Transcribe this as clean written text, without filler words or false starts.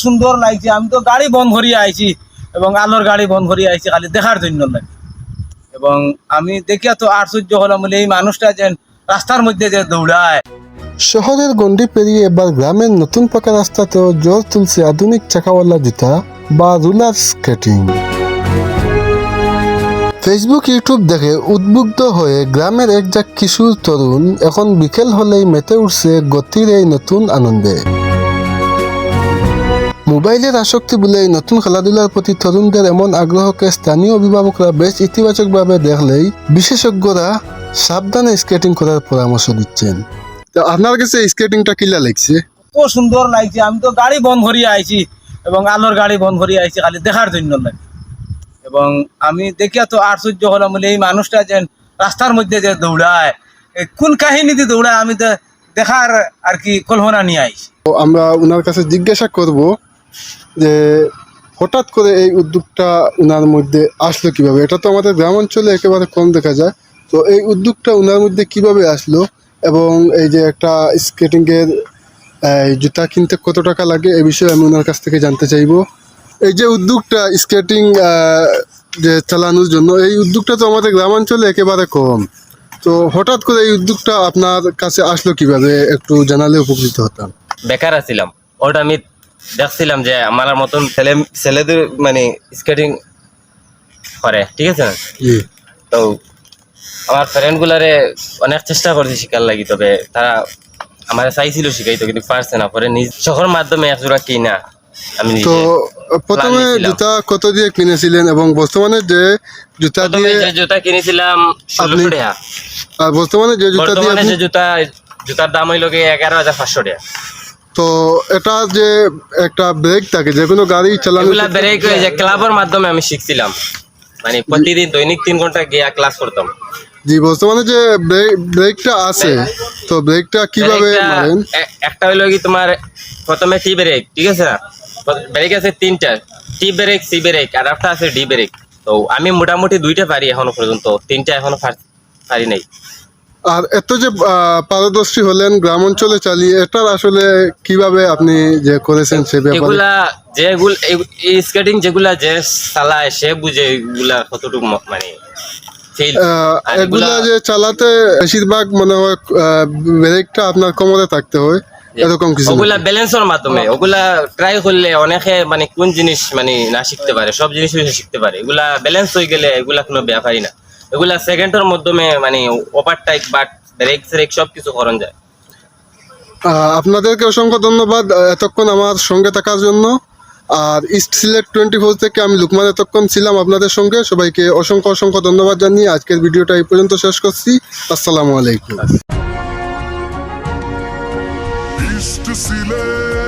সুন্দর লাগছে। আমি তো গাড়ি বন্ধ করিয়ে আইছি এবং আলোর গাড়ি বন্ধ করিয়ে আইছি খালি দেখার জন্য লাগে। এবং আমি দেখিয়া তো আশ্চর্য হলাম বলে এই মানুষটা যেন রাস্তার মধ্যে যে দৌড়ায়। শহরের গন্ডি পেরিয়ে এবার গ্রামের নতুন পাকা রাস্তাতেও জোর তুলছে আধুনিক চাকাওয়ালা জুতা বা রুলার স্কেটিং। ফেসবুক ইউটিউব দেখে উদ্বুদ্ধ হয়ে গ্রামের একজাক কিশোর তরুণ এখন বিকেল হলেই মেতে উঠছে গতির এই নতুন আনন্দে। মোবাইলের আসক্তি বলে এই নতুন খেলাধুলার প্রতি তরুণদের এমন আগ্রহকে স্থানীয় অভিভাবকরা বেশ ইতিবাচকভাবে দেখলেই বিশেষজ্ঞরা সাবধানে স্কেটিং করার পরামর্শ দিচ্ছেন। তো আপনার কাছে স্কেটিংটা কিলা লাগছে? কত সুন্দর লাগছে। আমি তো গাড়ি বন্ধ করিয়ে আইছি এবং আলোর গাড়ি বন্ধ করিয়ে আইছি খালি দেখার জন্য লাগে। এবং আমি দেখিয়া তো আশ্চর্য হলাম বলে এই মানুষটা যেন রাস্তার মধ্যে যে দৌড়ায়, কোন কাহিনীতে দৌড়ায় আমি তো দেখার আর কি কল্পনা নিয়ে আইছি। তো আমরা ওনার কাছে জিজ্ঞাসা করব যে হঠাৎ করে এই উদ্যোগটা ওনার মধ্যে আসলো কিভাবে। এটা তো আমাদের গ্রাম অঞ্চলে একেবারে কম দেখা যায়। তো এই উদ্যোগটা ওনার মধ্যে কিভাবে আসলো এবং এই যে একটা স্কেটিংয়ের জুতা কিনতে কত টাকা লাগে এ বিষয়ে আমি ওনার কাছ থেকে জানতে চাইবো। এই যে উদ্যোগটা স্কেটিং যে চালানোর জন্য, এই উদ্যোগটা তো আমাদের গ্রামাঞ্চলে একেবারে কম। তো হঠাৎ করে এই উদ্যোগটা আপনার কাছে আসলো কিভাবে একটু জানালে উপকৃত হতাম। বেকার আছিলাম, ওটা আমি দেখছিলাম যে আমার মতন ছেলেদের মানে স্কেটিং করে, ঠিক আছে না? তো আমার ফ্রেন্ডগুলারে অনেক চেষ্টা করছি শিখার লাগি, তবে তারা আমার চাইছিল শিখাইতো কিন্তু পারছে না। পরে নিজ শখের মাধ্যমে একজোড়া কিনা আমি তো প্রথমে জুতা কত দিয়ে কিনেছিলেন এবং বর্তমানে যে জুতা দিয়ে জুতা কিনেছিলাম 1600 টাকা, আর বর্তমানে যে জুতা দিয়ে জুতার দাম হইল 11,500 টাকা। তো এটা যে একটা ব্রেক থাকে যে কোনো গাড়ি চালানো, ব্রেক যে ক্লাবের মাধ্যমে আমি শিখছিলাম, মানে প্রতিদিন দৈনিক 3 ঘন্টা গিয়া ক্লাস করতাম। জি, বর্তমানে যে ব্রেকটা আছে তো ব্রেকটা কিভাবে মারেন? একটা হইলো কি তোমার প্রথমে টি ব্রেক, ঠিক আছে না? ব্রেক আছে 3টা, টি ব্রেক, সি ব্রেক আর একটা আছে ডি ব্রেক। তো আমি মোটামুটি 2টা পারি এখনো পর্যন্ত, 3টা এখনো পারি নাই। আর এত যে পারদর্শী হলেন গ্রাম অঞ্চলে চালিয়ে, এটার আসলে কিভাবে আপনি যে করেছেন সে ব্যাপারে? যেগুলা স্কেটিং যেগুলা যে চালায় সে বুঝে এগুলা কতটুকু মানে এগুলা যে চালাতে বেশিরভাগ মনে হয় ব্রেকটা আপনার কোমরে থাকতে হয়, এরকম কিছু? ওগুলা ব্যালেন্সের মাধ্যমে, ওগুলা ট্রাই করলে অনেকে মানে কোন জিনিস মানে না শিখতে পারে, সব জিনিস শিখতে পারে। এগুলা ব্যালেন্স হয়ে গেলে এগুলা কোনো ব্যাপারই না। এগুলা সেকেন্ডের মাধ্যমে মানে ওভারটেক বা ব্রেক সবকিছু করণ যায়। আপনাদেরকে অসংখ্য ধন্যবাদ এতক্ষণ আমার সঙ্গে থাকার জন্য। আর ইস্ট সিলেট 24 থেকে আমি লুকমান এতক্ষণ ছিলাম আপনাদের সঙ্গে। সবাইকে অসংখ্য অসংখ্য ধন্যবাদ জানিয়ে আজকের ভিডিওটা এই পর্যন্ত শেষ করছি। আসসালামু আলাইকুম। East Silet.